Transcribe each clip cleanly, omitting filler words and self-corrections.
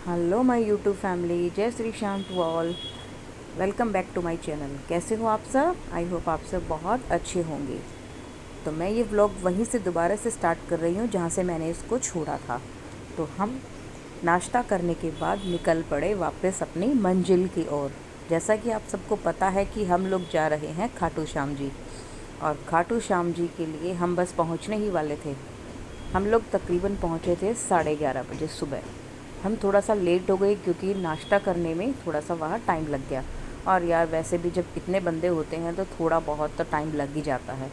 Hello my YouTube family, जय Shri Shyam to all. Welcome back to my channel. कैसे हो आप सब? आई होप आप सब बहुत अच्छे होंगे। तो मैं ये व्लॉग वहीं से दोबारा से स्टार्ट कर रही हूँ जहाँ से मैंने इसको छोड़ा था। तो हम नाश्ता करने के बाद निकल पड़े वापस अपनी मंजिल की ओर। जैसा कि आप सबको पता है कि हम लोग जा रहे हैं खाटू श्याम जी, और खाटू श्याम जी के लिए हम बस पहुँचने ही वाले थे। हम लोग तकरीबन पहुँचे थे 11:30 बजे सुबह। हम थोड़ा सा लेट हो गए क्योंकि नाश्ता करने में थोड़ा सा वहाँ टाइम लग गया। और यार वैसे भी जब इतने बंदे होते हैं तो थोड़ा बहुत तो टाइम लग ही जाता है।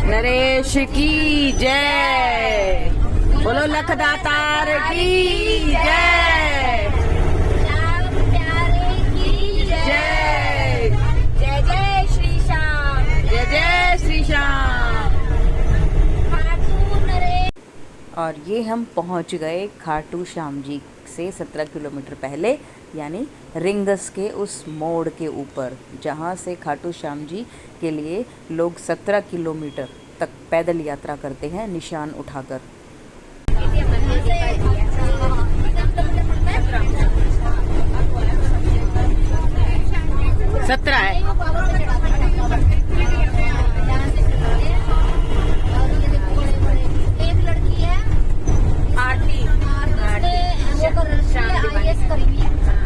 नरेश की जय, बोलो लखदातार की जय, प्यारे की जय जय जय श्री श्याम, जय जय श्री श्याम। खाटू नरेश। और ये हम पहुंच गए खाटू श्याम जी से 17 किलोमीटर पहले, यानी रिंगस के उस मोड़ के ऊपर जहाँ से खाटू श्याम जी के लिए लोग 17 किलोमीटर तक पैदल यात्रा करते हैं निशान उठाकर। 17 है। एक लड़की है आरती, वो कर IAS करेगी।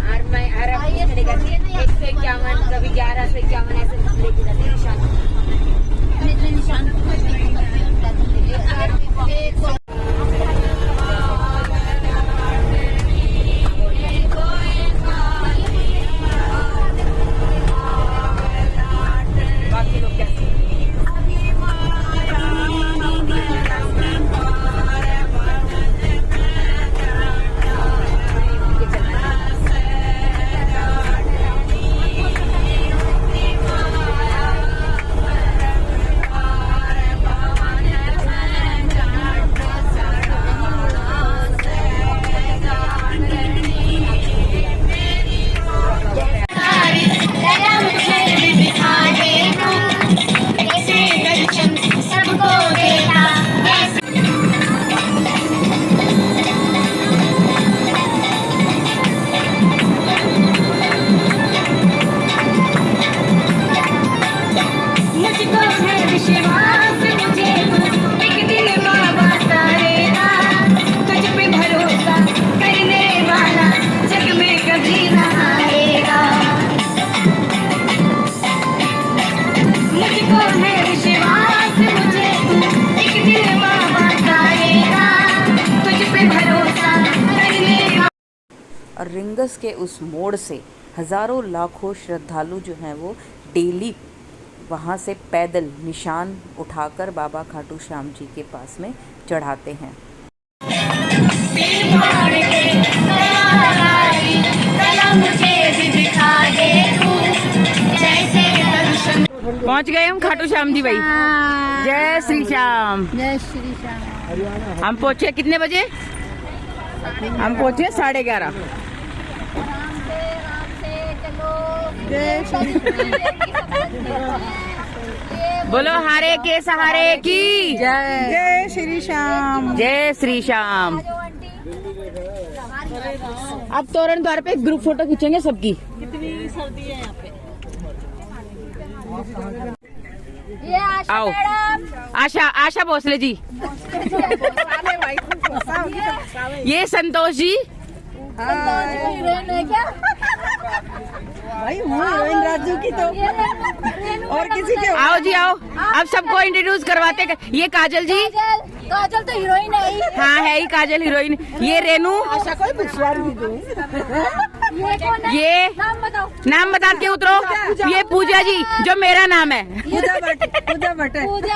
और मैं हर IAS हफ्ते करती है 151, कभी 1151 ऐसे लेके जाती है निशान। निशान बाकी लोग कैसे और रिंगस के उस मोड़ से हज़ारों लाखों श्रद्धालु जो हैं वो डेली वहाँ से पैदल निशान उठाकर बाबा खाटू श्याम जी के पास में चढ़ाते हैं। पहुँच गए हम खाटू श्याम जी भाई। जय श्री श्याम। जय श्री श्याम। हम पहुँचे कितने बजे? हम पहुँचे 11:30। बोलो हारे के सहारे की जय। जय श्री श्याम। जय श्री श्याम। अब तोरण द्वार पे ग्रुप फोटो खींचेंगे सबकी। कितनी सर्दी है यहाँ पे। ये आशा आओ। मैडम, आशा आशा भोसले जी, ये संतोष जी, हीरोइन है क्या? भाई हूँ हीरोइन राजू की तो और किसी के। आओ जी आओ, अब सबको इंट्रोड्यूस करवाते। ये काजल जी, काजल तो हीरोइन है ही। हाँ है ही काजल हीरोइन। ये रेनू, आशा कोई विश्वास भी दो। ये कौन है? ये नाम बताओ। नाम बता के उतरो। ये पूजा जी, जो मेरा नाम है। पूजा भट्ट। पूजा भट्ट। पूजा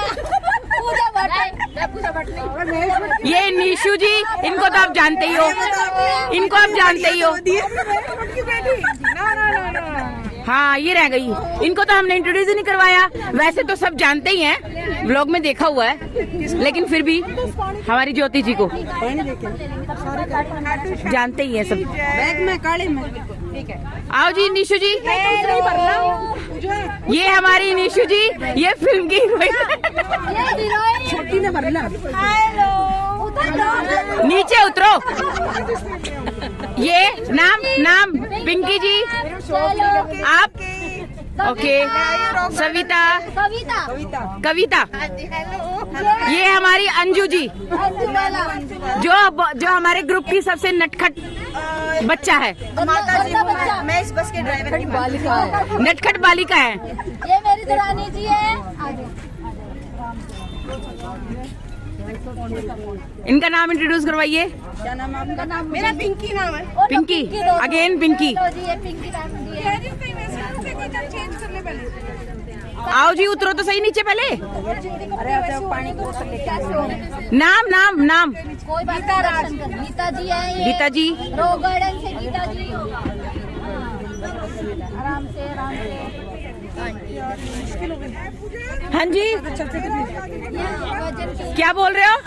पूजा भट्ट। पूजा भट्ट नहीं। ये निशु जी, इनको तो आप जानते ही हो, इनको आप जानते ही हो। हाँ ये रह गई, इनको तो हमने इंट्रोड्यूस ही नहीं करवाया। वैसे तो सब जानते ही हैं, व्लॉग में देखा हुआ है, लेकिन फिर भी हमारी ज्योति जी को जानते ही हैं सब। बैग में काले में। ठीक है। आओ जी निशु जी, ये हमारी निशु जी, ये फिल्म की हीरोइन। ये हीरोइन। छोटी ने भरना। हेलो, उतर जाओ। नीचे उतरो। ये नाम नाम पिंकी जी, आप ओके। सविता, कविता। कविता, ये हमारी अंजू जी, जो हमारे ग्रुप की सबसे नटखट बच्चा है। मैं इस बस के ड्राइवर की बालिका है। नटखट बालिका है। ये मेरी दुरानी जी है। इनका नाम इंट्रोड्यूस करवाइए। क्या नाम है आपका? मेरा पिंकी नाम है। ओ, तो पिंकी, दो। अगेन पिंकी। लो जी, ये पिंकी नाम जी है। आओ जी उतरो तो सही नीचे पहले। अरे आप पानी की बोतल लेके। नाम नाम नाम। कोई बात नहीं। गीता जी है ये। गीता जी, रो गार्डन से गीता जी। आराम से आराम से। हाँ जी ये वजन के क्या बोल रहे हो?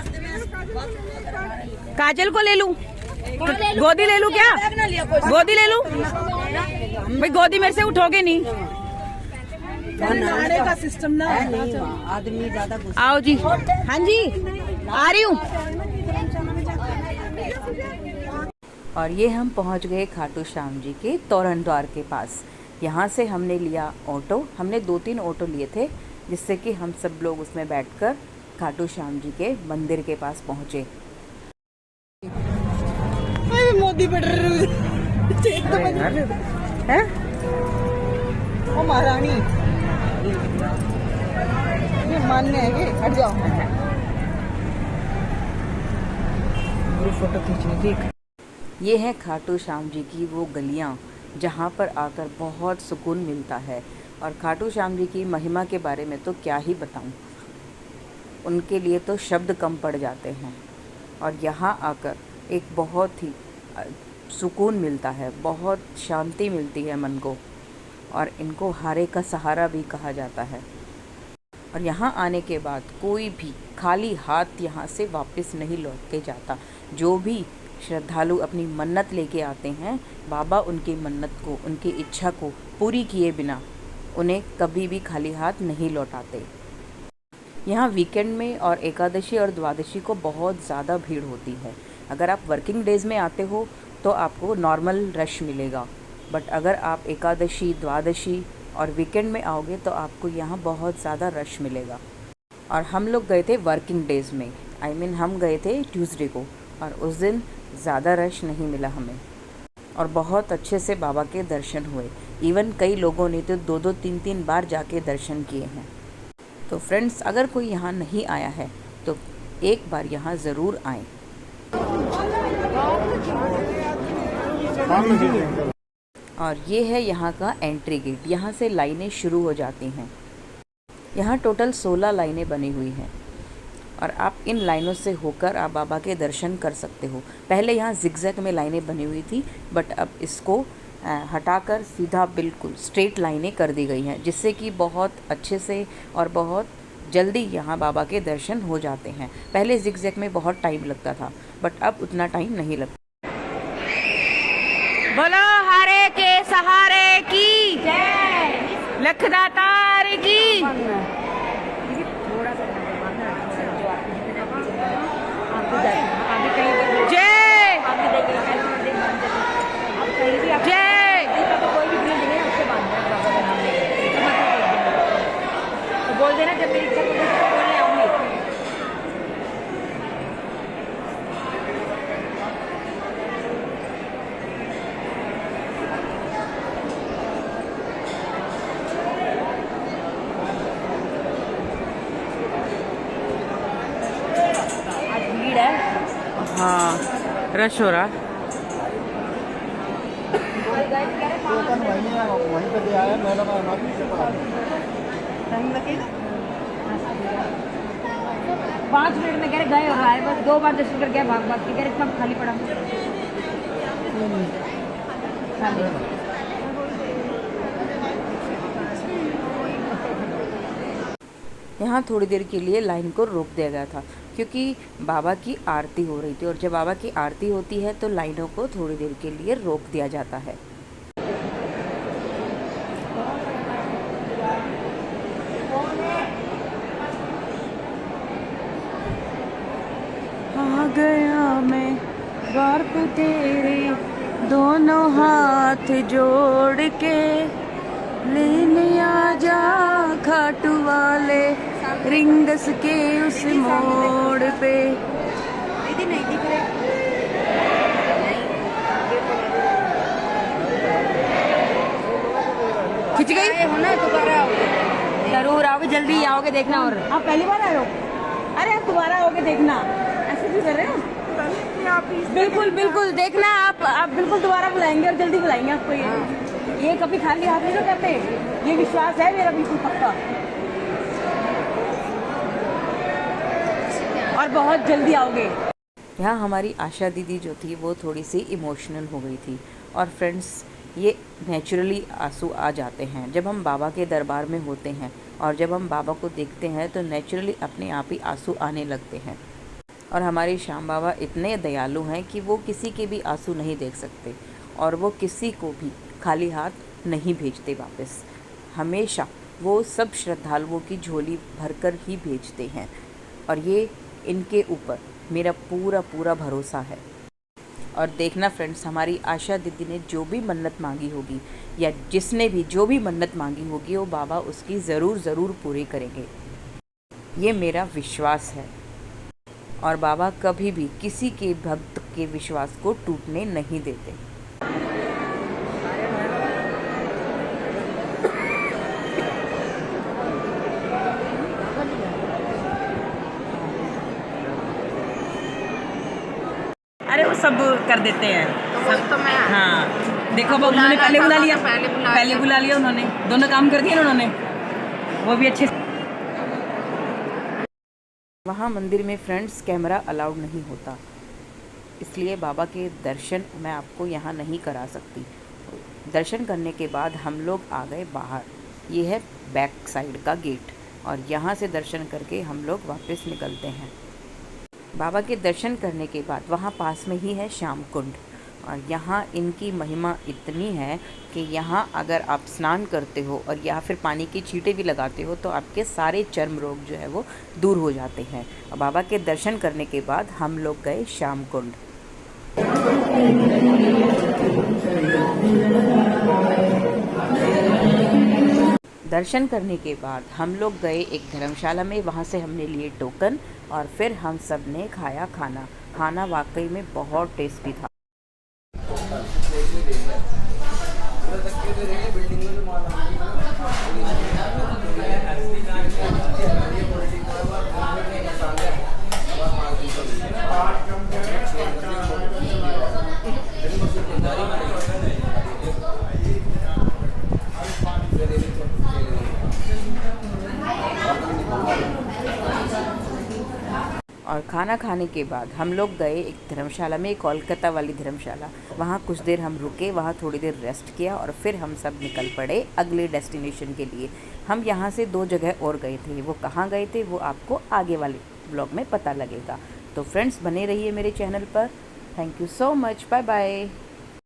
काजल को ले लूं? गोदी ले लूं क्या? गोदी ले लूं? भाई गोदी मेरे से उठोगे नहीं। नहाने का सिस्टम ना नहीं, आदमी ज्यादा। आओ जी। हाँ जी आ रही हूँ। और ये हम पहुँच गए खाटू श्याम जी के तोरण द्वार के पास। यहाँ से हमने लिया ऑटो, हमने 2-3 ऑटो लिए थे, जिससे कि हम सब लोग उसमें बैठकर खाटू श्याम जी के मंदिर के पास पहुँचे। मोदी है ओ महारानी, ये मानने है कि हट जाओ। फोटो खींचने की। ये है खाटू श्याम जी की वो गलियाँ जहाँ पर आकर बहुत सुकून मिलता है। और खाटू श्याम जी की महिमा के बारे में तो क्या ही बताऊँ, उनके लिए तो शब्द कम पड़ जाते हैं। और यहाँ आकर एक बहुत ही सुकून मिलता है, बहुत शांति मिलती है मन को। और इनको हारे का सहारा भी कहा जाता है। और यहाँ आने के बाद कोई भी खाली हाथ यहाँ से वापस नहीं लौट के जाता। जो भी श्रद्धालु अपनी मन्नत लेके आते हैं, बाबा उनकी मन्नत को, उनकी इच्छा को पूरी किए बिना उन्हें कभी भी खाली हाथ नहीं लौटाते। यहाँ वीकेंड में और एकादशी और द्वादशी को बहुत ज़्यादा भीड़ होती है। अगर आप वर्किंग डेज़ में आते हो तो आपको नॉर्मल रश मिलेगा, बट अगर आप एकादशी, द्वादशी और वीकेंड में आओगे तो आपको यहाँ बहुत ज़्यादा रश मिलेगा। और हम लोग गए थे वर्किंग डेज़ में, हम गए थे ट्यूसडे को, और उस दिन ज़्यादा रश नहीं मिला हमें और बहुत अच्छे से बाबा के दर्शन हुए। इवन कई लोगों ने तो 2-2, 3-3 बार जाके दर्शन किए हैं। तो फ्रेंड्स, अगर कोई यहाँ नहीं आया है तो एक बार यहाँ ज़रूर आएँ। और ये है यहाँ का एंट्री गेट। यहाँ से लाइनें शुरू हो जाती हैं। यहाँ टोटल 16 लाइनें बनी हुई हैं और आप इन लाइनों से होकर आप बाबा के दर्शन कर सकते हो। पहले यहाँ जिगजैग में लाइनें बनी हुई थी, बट अब इसको हटाकर सीधा बिल्कुल स्ट्रेट लाइनें कर दी गई हैं, जिससे कि बहुत अच्छे से और बहुत जल्दी यहाँ बाबा के दर्शन हो जाते हैं। पहले जिगजैग में बहुत टाइम लगता था, बट अब उतना टाइम नहीं लगता। बोलो हारे के सहारे की लखदातार की जय जय। बोल देना जब मेरी इच्छा बोलने आऊंगी। आज भीड़ है। हाँ रश हो रहा। वहीं पे दिया है मैडम टाइम लगेगा 5 मिनट में कह रहे गए हो रहा है, बस 2 बार दर्शन कर गया भाग भाग के, कह रहे सब खाली पड़ा खाली। यहाँ थोड़ी देर के लिए लाइन को रोक दिया गया था क्योंकि बाबा की आरती हो रही थी, और जब बाबा की आरती होती है तो लाइनों को थोड़ी देर के लिए रोक दिया जाता है। आ गया मैं द्वार पे तेरे, दोनों हाथ जोड़ के, लेने आ जा खाटू वाले रिंगस के उस मोड़ पे। दीदी नहीं दिख रहे। खिंच गई हो ना, दोबारा आओगे। जरूर आओगे, जल्दी आओगे देखना। और आप पहली बार आए हो? अरे आप दोबारा आओगे देखना। ऐसे क्यों कर रहे हो? बिल्कुल बिल्कुल देखना, आप बिल्कुल दोबारा बुलाएंगे और जल्दी बुलाएंगे आपको। ये कभी खाली हाथ नहीं करते, ये विश्वास है मेरा बिल्कुल पक्का। और बहुत जल्दी आओगे। यहाँ हमारी आशा दीदी जो थी वो थोड़ी सी इमोशनल हो गई थी। और फ्रेंड्स, ये नेचुरली आंसू आ जाते हैं जब हम बाबा के दरबार में होते हैं, और जब हम बाबा को देखते हैं तो नेचुरली अपने आप ही आंसू आने लगते हैं। और हमारे श्याम बाबा इतने दयालु हैं कि वो किसी के भी आंसू नहीं देख सकते, और वो किसी को भी खाली हाथ नहीं भेजते वापस। हमेशा वो सब श्रद्धालुओं की झोली भरकर ही भेजते हैं, और ये इनके ऊपर मेरा पूरा पूरा भरोसा है। और देखना फ्रेंड्स, हमारी आशा दीदी ने जो भी मन्नत मांगी होगी, या जिसने भी जो भी मन्नत मांगी होगी, वो बाबा उसकी ज़रूर पूरी करेंगे। ये मेरा विश्वास है, और बाबा कभी भी किसी के भक्त के विश्वास को टूटने नहीं देते। अरे वो सब कर देते हैं सब। तो मैं हाँ देखो, वो उन्होंने पहले बुला लिया, पहले बुला लिया उन्होंने, दोनों काम कर दिए उन्होंने, वो भी अच्छे। वहाँ मंदिर में फ्रेंड्स कैमरा अलाउड नहीं होता, इसलिए बाबा के दर्शन मैं आपको यहाँ नहीं करा सकती। दर्शन करने के बाद हम लोग आ गए बाहर। ये है बैक साइड का गेट, और यहाँ से दर्शन करके हम लोग वापस निकलते हैं। बाबा के दर्शन करने के बाद वहाँ पास में ही है श्याम कुंड, और यहाँ इनकी महिमा इतनी है कि यहाँ अगर आप स्नान करते हो और या फिर पानी की छींटे भी लगाते हो तो आपके सारे चर्म रोग जो है वो दूर हो जाते हैं। और बाबा के दर्शन करने के बाद हम लोग गए श्याम कुंड। दर्शन करने के बाद हम लोग गए एक धर्मशाला में, वहाँ से हमने लिए टोकन, और फिर हम सब ने खाया खाना। खाना वाकई में बहुत टेस्टी था। और खाना खाने के बाद हम लोग गए एक धर्मशाला में, कोलकाता वाली धर्मशाला। वहाँ कुछ देर हम रुके, वहाँ थोड़ी देर रेस्ट किया, और फिर हम सब निकल पड़े अगले डेस्टिनेशन के लिए। हम यहाँ से 2 जगह और गए थे, वो कहाँ गए थे वो आपको आगे वाले ब्लॉग में पता लगेगा। तो फ्रेंड्स, बने रहिए मेरे चैनल पर। Thank you so much, bye bye.